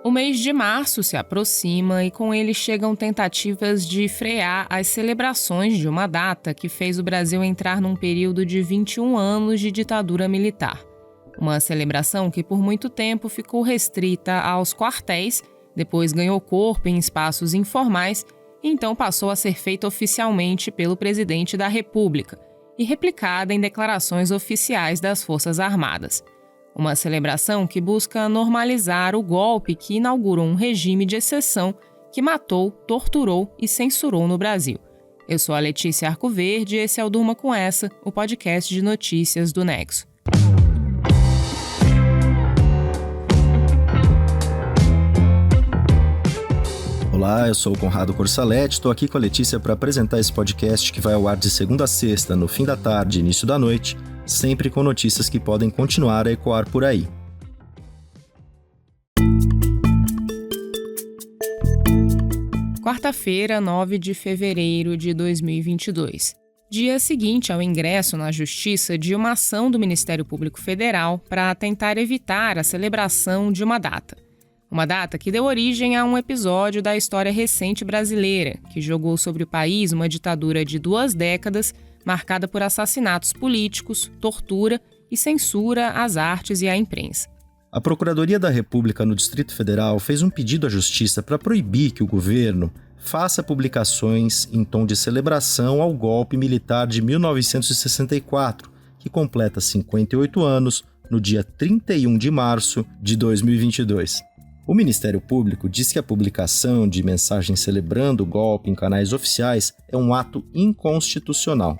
O mês de março se aproxima e com ele chegam tentativas de frear as celebrações de uma data que fez o Brasil entrar num período de 21 anos de ditadura militar. Uma celebração que por muito tempo ficou restrita aos quartéis, depois ganhou corpo em espaços informais e então passou a ser feita oficialmente pelo presidente da República e replicada em declarações oficiais das Forças Armadas. Uma celebração que busca normalizar o golpe que inaugurou um regime de exceção que matou, torturou e censurou no Brasil. Eu sou a Letícia Arcoverde e esse é o Durma Com Essa, o podcast de notícias do Nexo. Olá, eu sou o Conrado Corsalete, estou aqui com a Letícia para apresentar esse podcast que vai ao ar de segunda a sexta, no fim da tarde e início da noite, sempre com notícias que podem continuar a ecoar por aí. Quarta-feira, 9 de fevereiro de 2022. Dia seguinte ao ingresso na Justiça de uma ação do Ministério Público Federal para tentar evitar a celebração de uma data. Uma data que deu origem a um episódio da história recente brasileira, que jogou sobre o país uma ditadura de 2 décadas, marcada por assassinatos políticos, tortura e censura às artes e à imprensa. A Procuradoria da República no Distrito Federal fez um pedido à Justiça para proibir que o governo faça publicações em tom de celebração ao golpe militar de 1964, que completa 58 anos no dia 31 de março de 2022. O Ministério Público diz que a publicação de mensagens celebrando o golpe em canais oficiais é um ato inconstitucional.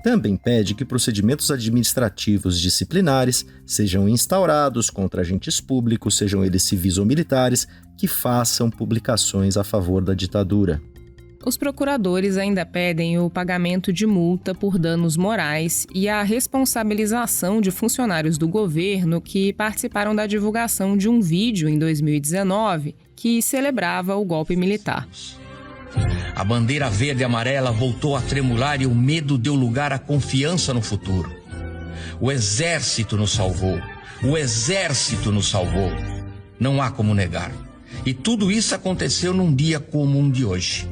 Também pede que procedimentos administrativos disciplinares sejam instaurados contra agentes públicos, sejam eles civis ou militares, que façam publicações a favor da ditadura. Os procuradores ainda pedem o pagamento de multa por danos morais e a responsabilização de funcionários do governo que participaram da divulgação de um vídeo em 2019 que celebrava o golpe militar. A bandeira verde e amarela voltou a tremular e o medo deu lugar à confiança no futuro. O exército nos salvou. O exército nos salvou. Não há como negar. E tudo isso aconteceu num dia como um de hoje.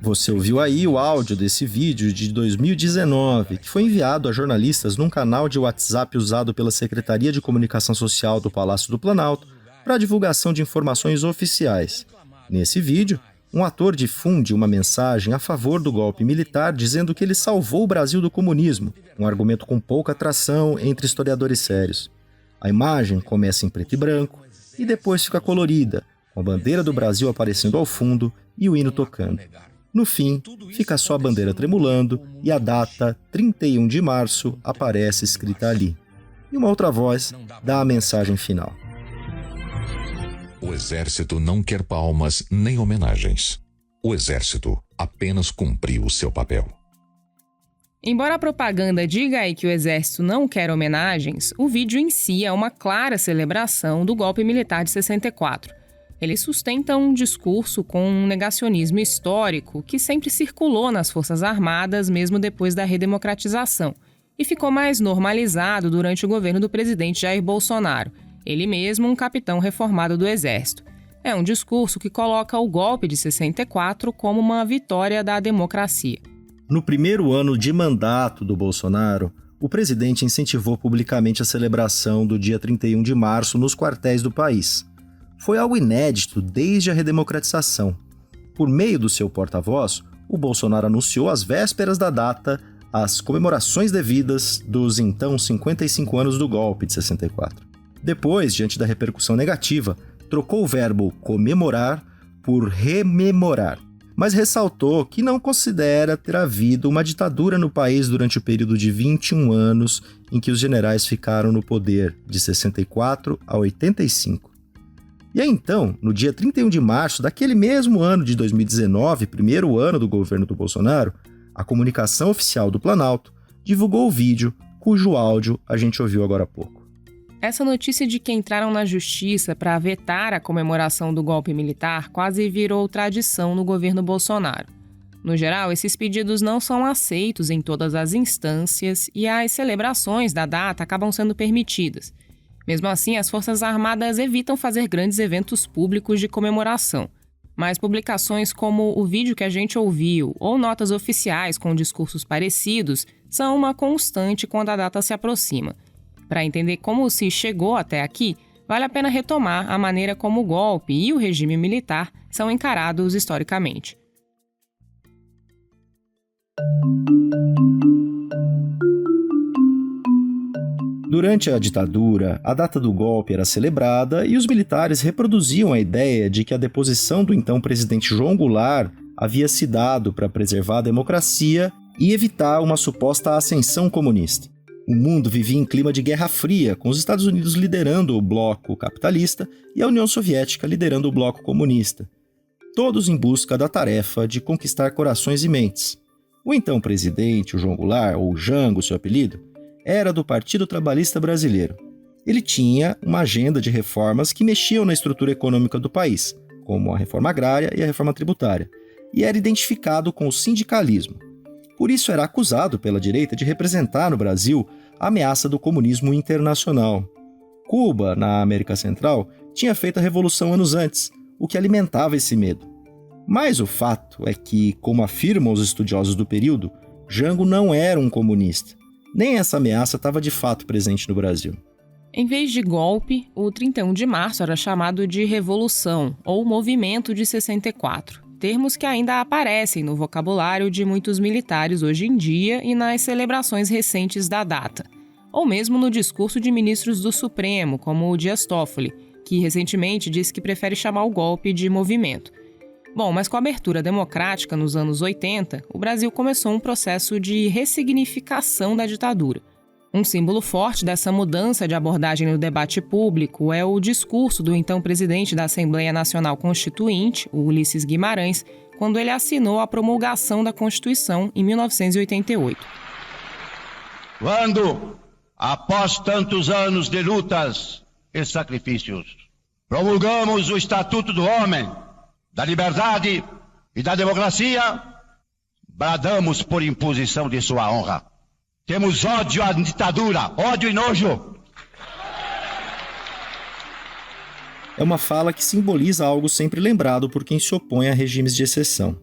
Você ouviu aí o áudio desse vídeo de 2019, que foi enviado a jornalistas num canal de WhatsApp usado pela Secretaria de Comunicação Social do Palácio do Planalto para a divulgação de informações oficiais. Nesse vídeo, um ator difunde uma mensagem a favor do golpe militar dizendo que ele salvou o Brasil do comunismo, um argumento com pouca atração entre historiadores sérios. A imagem começa em preto e branco e depois fica colorida, com a bandeira do Brasil aparecendo ao fundo e o hino tocando. No fim, fica só a bandeira tremulando e a data 31 de março aparece escrita ali. E uma outra voz dá a mensagem final. O Exército não quer palmas nem homenagens. O Exército apenas cumpriu o seu papel. Embora a propaganda diga aí que o Exército não quer homenagens, o vídeo em si é uma clara celebração do golpe militar de 64. Ele sustenta um discurso com um negacionismo histórico que sempre circulou nas Forças Armadas mesmo depois da redemocratização e ficou mais normalizado durante o governo do presidente Jair Bolsonaro, ele mesmo um capitão reformado do Exército. É um discurso que coloca o golpe de 64 como uma vitória da democracia. No primeiro ano de mandato do Bolsonaro, o presidente incentivou publicamente a celebração do dia 31 de março nos quartéis do país. Foi algo inédito desde a redemocratização. Por meio do seu porta-voz, o Bolsonaro anunciou às vésperas da data as comemorações devidas dos então 55 anos do golpe de 64. Depois, diante da repercussão negativa, trocou o verbo comemorar por rememorar, mas ressaltou que não considera ter havido uma ditadura no país durante o período de 21 anos em que os generais ficaram no poder, de 64 a 85. E aí então, no dia 31 de março daquele mesmo ano de 2019, primeiro ano do governo do Bolsonaro, a comunicação oficial do Planalto divulgou o vídeo cujo áudio a gente ouviu agora há pouco. Essa notícia de que entraram na justiça para vetar a comemoração do golpe militar quase virou tradição no governo Bolsonaro. No geral, esses pedidos não são aceitos em todas as instâncias e as celebrações da data acabam sendo permitidas. Mesmo assim, as Forças Armadas evitam fazer grandes eventos públicos de comemoração. Mas publicações como o vídeo que a gente ouviu ou notas oficiais com discursos parecidos são uma constante quando a data se aproxima. Para entender como se chegou até aqui, vale a pena retomar a maneira como o golpe e o regime militar são encarados historicamente. Durante a ditadura, a data do golpe era celebrada e os militares reproduziam a ideia de que a deposição do então presidente João Goulart havia se dado para preservar a democracia e evitar uma suposta ascensão comunista. O mundo vivia em clima de Guerra Fria, com os Estados Unidos liderando o bloco capitalista e a União Soviética liderando o bloco comunista, todos em busca da tarefa de conquistar corações e mentes. O então presidente, o João Goulart, ou Jango, seu apelido, era do Partido Trabalhista Brasileiro. Ele tinha uma agenda de reformas que mexiam na estrutura econômica do país, como a reforma agrária e a reforma tributária, e era identificado com o sindicalismo. Por isso era acusado pela direita de representar no Brasil a ameaça do comunismo internacional. Cuba, na América Central, tinha feito a revolução anos antes, o que alimentava esse medo. Mas o fato é que, como afirmam os estudiosos do período, Jango não era um comunista. Nem essa ameaça estava de fato presente no Brasil. Em vez de golpe, o 31 de março era chamado de Revolução ou Movimento de 64, termos que ainda aparecem no vocabulário de muitos militares hoje em dia e nas celebrações recentes da data, ou mesmo no discurso de ministros do Supremo, como o Dias Toffoli, que recentemente disse que prefere chamar o golpe de movimento. Bom, mas com a abertura democrática nos anos 80, o Brasil começou um processo de ressignificação da ditadura. Um símbolo forte dessa mudança de abordagem no debate público é o discurso do então presidente da Assembleia Nacional Constituinte, o Ulisses Guimarães, quando ele assinou a promulgação da Constituição em 1988. Quando, após tantos anos de lutas e sacrifícios, promulgamos o Estatuto do Homem, da liberdade e da democracia, bradamos por imposição de sua honra. Temos ódio à ditadura, ódio e nojo. É uma fala que simboliza algo sempre lembrado por quem se opõe a regimes de exceção.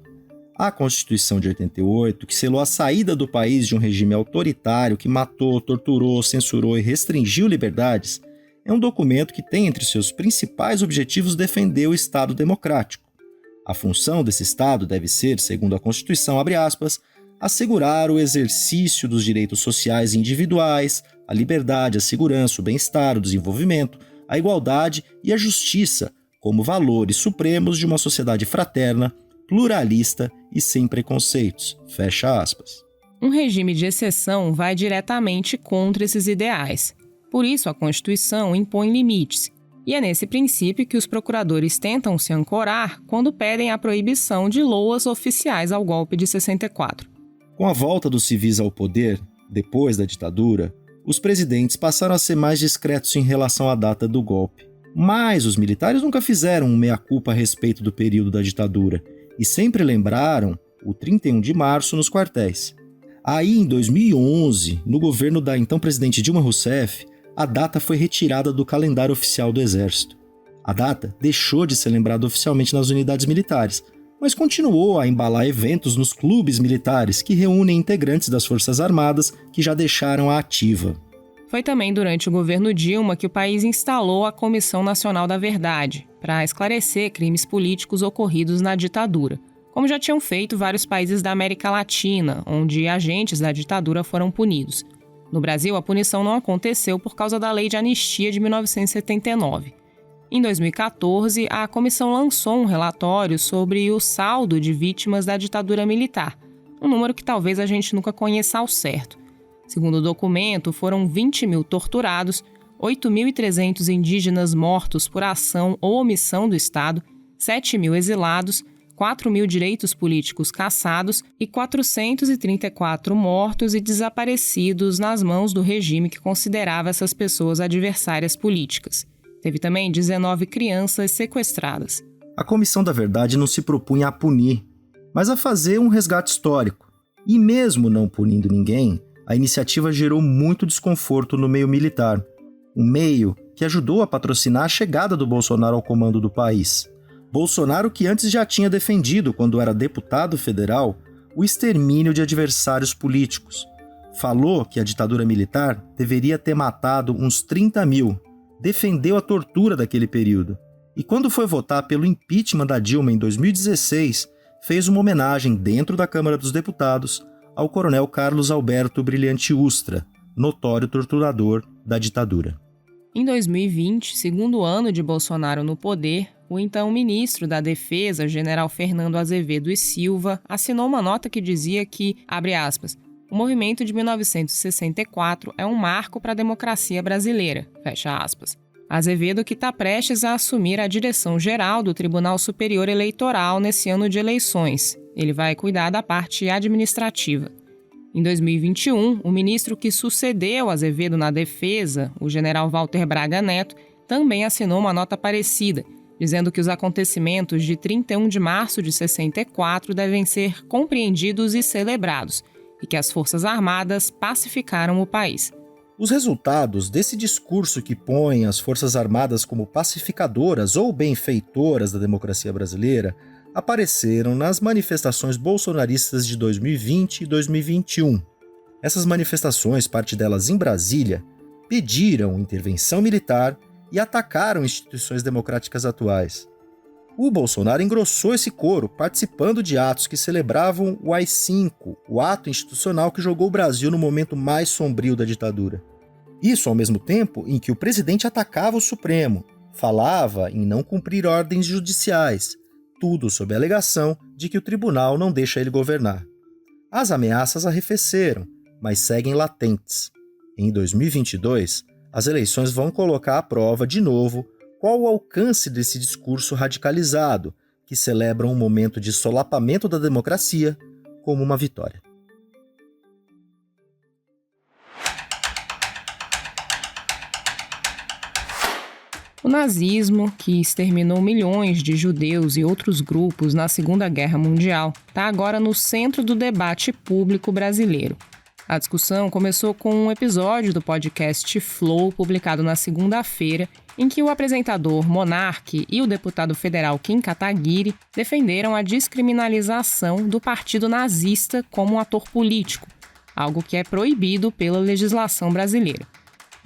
A Constituição de 88, que selou a saída do país de um regime autoritário que matou, torturou, censurou e restringiu liberdades, é um documento que tem entre seus principais objetivos defender o Estado democrático. A função desse Estado deve ser, segundo a Constituição, abre aspas, assegurar o exercício dos direitos sociais individuais, a liberdade, a segurança, o bem-estar, o desenvolvimento, a igualdade e a justiça como valores supremos de uma sociedade fraterna, pluralista e sem preconceitos. Fecha aspas. Um regime de exceção vai diretamente contra esses ideais. Por isso, a Constituição impõe limites. E é nesse princípio que os procuradores tentam se ancorar quando pedem a proibição de loas oficiais ao golpe de 64. Com a volta dos civis ao poder, depois da ditadura, os presidentes passaram a ser mais discretos em relação à data do golpe. Mas os militares nunca fizeram um meia-culpa a respeito do período da ditadura e sempre lembraram o 31 de março nos quartéis. Aí, em 2011, no governo da então presidente Dilma Rousseff, a data foi retirada do calendário oficial do Exército. A data deixou de ser lembrada oficialmente nas unidades militares, mas continuou a embalar eventos nos clubes militares que reúnem integrantes das Forças Armadas que já deixaram a ativa. Foi também durante o governo Dilma que o país instalou a Comissão Nacional da Verdade, para esclarecer crimes políticos ocorridos na ditadura, como já tinham feito vários países da América Latina, onde agentes da ditadura foram punidos. No Brasil, a punição não aconteceu por causa da Lei de Anistia de 1979. Em 2014, a comissão lançou um relatório sobre o saldo de vítimas da ditadura militar, um número que talvez a gente nunca conheça ao certo. Segundo o documento, foram 20 mil torturados, 8.300 indígenas mortos por ação ou omissão do Estado, 7 mil exilados, 4 mil direitos políticos cassados e 434 mortos e desaparecidos nas mãos do regime que considerava essas pessoas adversárias políticas. Teve também 19 crianças sequestradas. A Comissão da Verdade não se propunha a punir, mas a fazer um resgate histórico. E mesmo não punindo ninguém, a iniciativa gerou muito desconforto no meio militar. Um meio que ajudou a patrocinar a chegada do Bolsonaro ao comando do país. Bolsonaro que antes já tinha defendido, quando era deputado federal, o extermínio de adversários políticos. Falou que a ditadura militar deveria ter matado uns 30 mil. Defendeu a tortura daquele período. E quando foi votar pelo impeachment da Dilma em 2016, fez uma homenagem dentro da Câmara dos Deputados ao coronel Carlos Alberto Brilhante Ustra, notório torturador da ditadura. Em 2020, segundo ano de Bolsonaro no poder, o então ministro da Defesa, general Fernando Azevedo e Silva, assinou uma nota que dizia que, abre aspas, o movimento de 1964 é um marco para a democracia brasileira, fecha aspas. Azevedo que está prestes a assumir a direção geral do Tribunal Superior Eleitoral nesse ano de eleições. Ele vai cuidar da parte administrativa. Em 2021, o ministro que sucedeu Azevedo na Defesa, o general Walter Braga Neto, também assinou uma nota parecida, dizendo que os acontecimentos de 31 de março de 64 devem ser compreendidos e celebrados, e que as Forças Armadas pacificaram o país. Os resultados desse discurso que põe as Forças Armadas como pacificadoras ou benfeitoras da democracia brasileira apareceram nas manifestações bolsonaristas de 2020 e 2021. Essas manifestações, parte delas em Brasília, pediram intervenção militar e atacaram instituições democráticas atuais. O Bolsonaro engrossou esse coro, participando de atos que celebravam o AI-5, o ato institucional que jogou o Brasil no momento mais sombrio da ditadura. Isso ao mesmo tempo em que o presidente atacava o Supremo, falava em não cumprir ordens judiciais, tudo sob a alegação de que o tribunal não deixa ele governar. As ameaças arrefeceram, mas seguem latentes. Em 2022, as eleições vão colocar à prova de novo qual o alcance desse discurso radicalizado, que celebra um momento de solapamento da democracia como uma vitória. O nazismo, que exterminou milhões de judeus e outros grupos na Segunda Guerra Mundial, está agora no centro do debate público brasileiro. A discussão começou com um episódio do podcast Flow, publicado na segunda-feira, em que o apresentador Monark e o deputado federal Kim Kataguiri defenderam a descriminalização do partido nazista como um ator político, algo que é proibido pela legislação brasileira.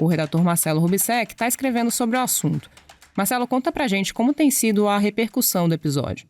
O redator Marcelo Rubissec está escrevendo sobre o assunto. Marcelo, conta pra gente como tem sido a repercussão do episódio.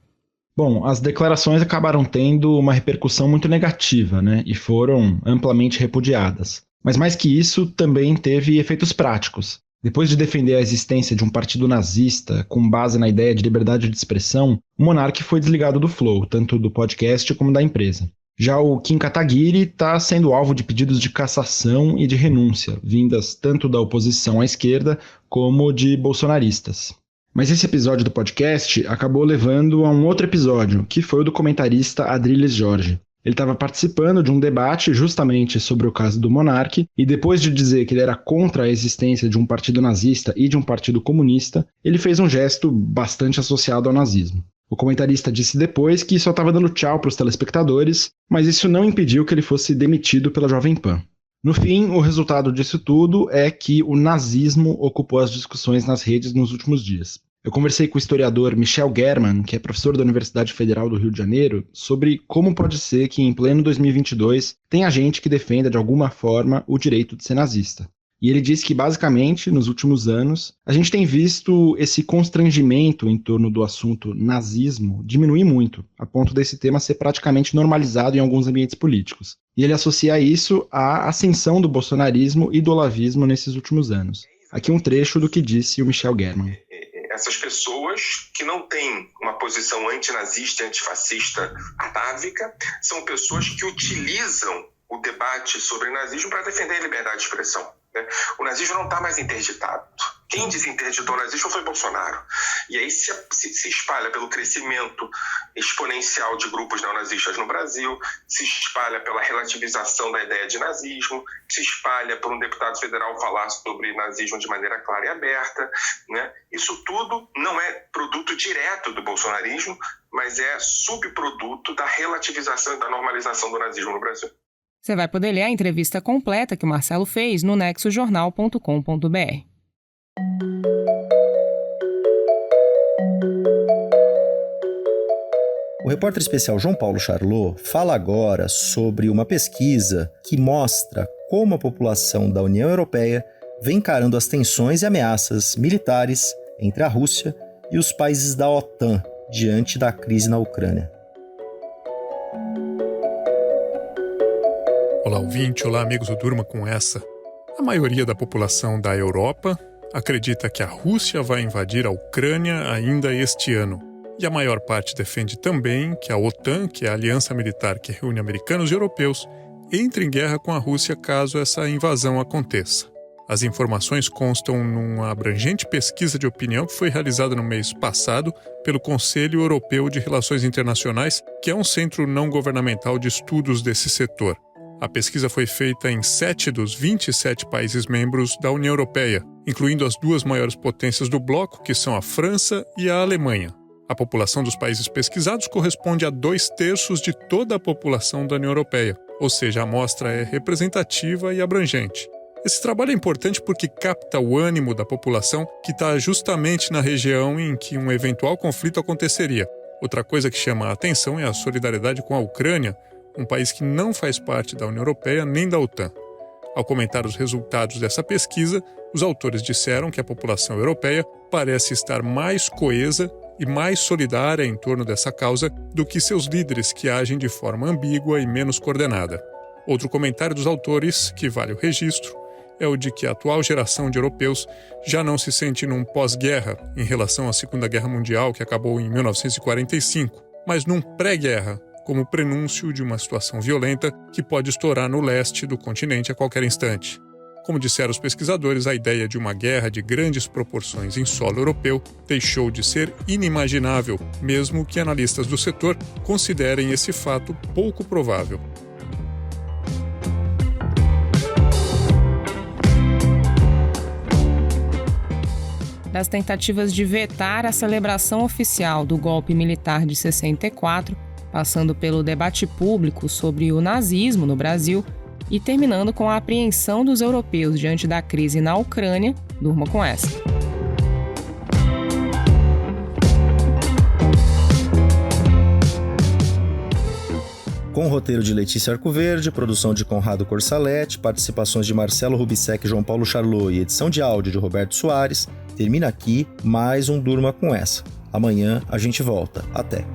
Bom, as declarações acabaram tendo uma repercussão muito negativa, né? E foram amplamente repudiadas. Mas mais que isso, também teve efeitos práticos. Depois de defender a existência de um partido nazista com base na ideia de liberdade de expressão, o Monark foi desligado do Flow, tanto do podcast como da empresa. Já o Kim Kataguiri está sendo alvo de pedidos de cassação e de renúncia, vindas tanto da oposição à esquerda como de bolsonaristas. Mas esse episódio do podcast acabou levando a um outro episódio, que foi o do comentarista Adrilles Jorge. Ele estava participando de um debate justamente sobre o caso do Monark, e depois de dizer que ele era contra a existência de um partido nazista e de um partido comunista, ele fez um gesto bastante associado ao nazismo. O comentarista disse depois que só estava dando tchau para os telespectadores, mas isso não impediu que ele fosse demitido pela Jovem Pan. No fim, o resultado disso tudo é que o nazismo ocupou as discussões nas redes nos últimos dias. Eu conversei com o historiador Michel German, que é professor da Universidade Federal do Rio de Janeiro, sobre como pode ser que em pleno 2022 tenha gente que defenda de alguma forma o direito de ser nazista. E ele disse que, basicamente, nos últimos anos, a gente tem visto esse constrangimento em torno do assunto nazismo diminuir muito, a ponto desse tema ser praticamente normalizado em alguns ambientes políticos. E ele associa isso à ascensão do bolsonarismo e do olavismo nesses últimos anos. Aqui um trecho do que disse o Michel German. Essas pessoas que não têm uma posição antinazista e antifascista atávica são pessoas que utilizam o debate sobre nazismo para defender a liberdade de expressão. O nazismo não está mais interditado. Quem desinterditou o nazismo foi Bolsonaro. E aí se espalha pelo crescimento exponencial de grupos neonazistas no Brasil, se espalha pela relativização da ideia de nazismo, se espalha por um deputado federal falar sobre nazismo de maneira clara e aberta. Né? Isso tudo não é produto direto do bolsonarismo, mas é subproduto da relativização e da normalização do nazismo no Brasil. Você vai poder ler a entrevista completa que o Marcelo fez no nexojornal.com.br. repórter especial João Paulo Charlot fala agora sobre uma pesquisa que mostra como a população da União Europeia vem encarando as tensões e ameaças militares entre a Rússia e os países da OTAN diante da crise na Ucrânia. Olá, ouvinte. Olá, amigos do Durma com Essa. A maioria da população da Europa acredita que a Rússia vai invadir a Ucrânia ainda este ano. E a maior parte defende também que a OTAN, que é a aliança militar que reúne americanos e europeus, entre em guerra com a Rússia caso essa invasão aconteça. As informações constam numa abrangente pesquisa de opinião que foi realizada no mês passado pelo Conselho Europeu de Relações Internacionais, que é um centro não governamental de estudos desse setor. A pesquisa foi feita em 7 dos 27 países membros da União Europeia, incluindo as duas maiores potências do bloco, que são a França e a Alemanha. A população dos países pesquisados corresponde a 2/3 de toda a população da União Europeia, ou seja, a amostra é representativa e abrangente. Esse trabalho é importante porque capta o ânimo da população que está justamente na região em que um eventual conflito aconteceria. Outra coisa que chama a atenção é a solidariedade com a Ucrânia, um país que não faz parte da União Europeia nem da OTAN. Ao comentar os resultados dessa pesquisa, os autores disseram que a população europeia parece estar mais coesa e mais solidária em torno dessa causa do que seus líderes que agem de forma ambígua e menos coordenada. Outro comentário dos autores, que vale o registro, é o de que a atual geração de europeus já não se sente num pós-guerra em relação à Segunda Guerra Mundial, que acabou em 1945, mas num pré-guerra, como prenúncio de uma situação violenta que pode estourar no leste do continente a qualquer instante. Como disseram os pesquisadores, a ideia de uma guerra de grandes proporções em solo europeu deixou de ser inimaginável, mesmo que analistas do setor considerem esse fato pouco provável. Das tentativas de vetar a celebração oficial do golpe militar de 64, passando pelo debate público sobre o nazismo no Brasil e terminando com a apreensão dos europeus diante da crise na Ucrânia, durma com essa. Com o roteiro de Letícia Arcoverde, produção de Conrado Corsaletti, participações de Marcelo Rubissec e João Paulo Charlot e edição de áudio de Roberto Soares, termina aqui mais um Durma com Essa. Amanhã a gente volta. Até!